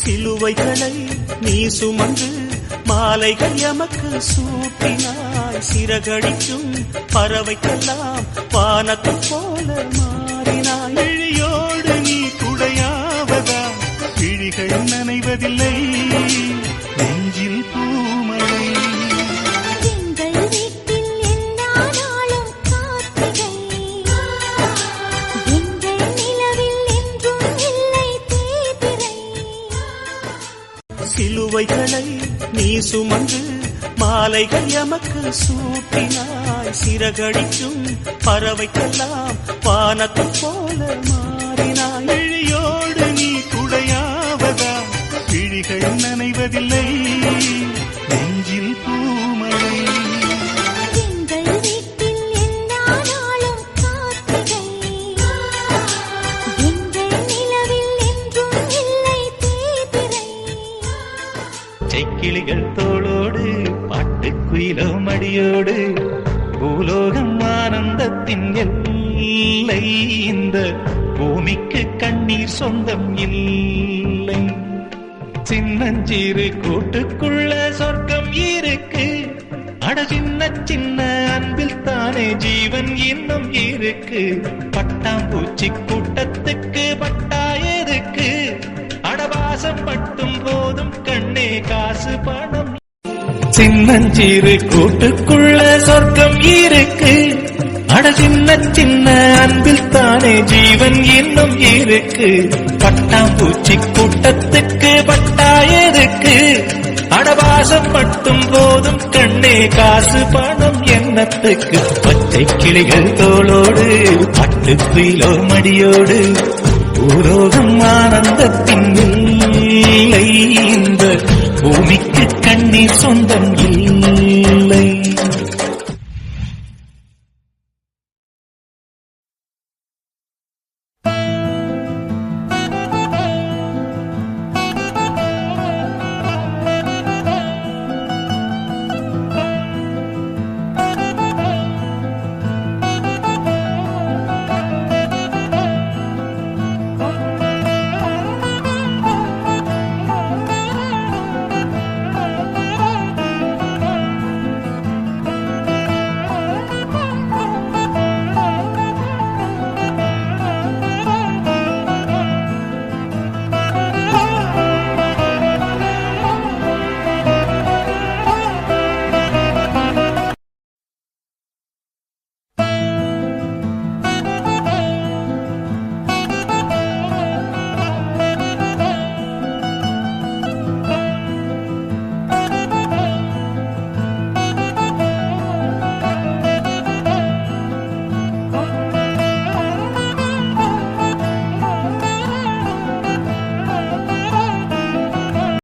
சிலுவைகளை நீ சுமந்து மாலைகள் எமக்கு சூட்டினாய். சிறகடிக்கும் பறவைக்கெல்லாம் வானத்தை போல மாறினாய். விழியோடு நீ குடையாவதா விழிகள் நனைவதில்லை நெஞ்சில் பூமழை. சிலுவைகளை நீ சுமந்து மாலைகள் எமக்கு சூட்டினாய். சிறகடிக்கும் பறவைக்கெல்லாம் வானத்தை போல மாறினாய். விழியோடு நீ குடையாவதா விழிகள் நனைவதில்லை நெஞ்சில் பூமழை. கிளிகள் தோளோடு பாட்டுக்குயிலோ மடியோடு பூலோகம் ஆனந்தத்தின் எல்லை. இந்த பூமிக்கு கண்ணீர் சொந்தம் இல்லை. சின்னஞ்சீறு கூட்டுக்குள்ள சொர்க்கம் இருக்கு. அட சின்ன சின்ன அன்பில் தானே ஜீவன் இன்னும் இருக்கு. பட்டாம்பூச்சி கூட்டத்துக்கு பட்டாயதுக்கு அடவாசம் மட்டும் போதும் கண்ணே காசு பணம். சின்னஞ்சீறு கூட்டுக்குள்ள சொர்க்கம் இருக்கு. அட சின்ன சின்ன அன்பில் தானே ஜீவன் இன்னும் இருக்கு. பட்டாம்பூச்சி கூட்டத்துக்கு பட்டாயதுக்கு அடவாசம் மட்டும் போதும் கண்ணே காசு பணம் எண்ணத்துக்கு. பச்சை கிளிகள் தோளோடு பட்டுக்குயிலோ மடியோடு பூலோகம் ஆனந்தத்தின்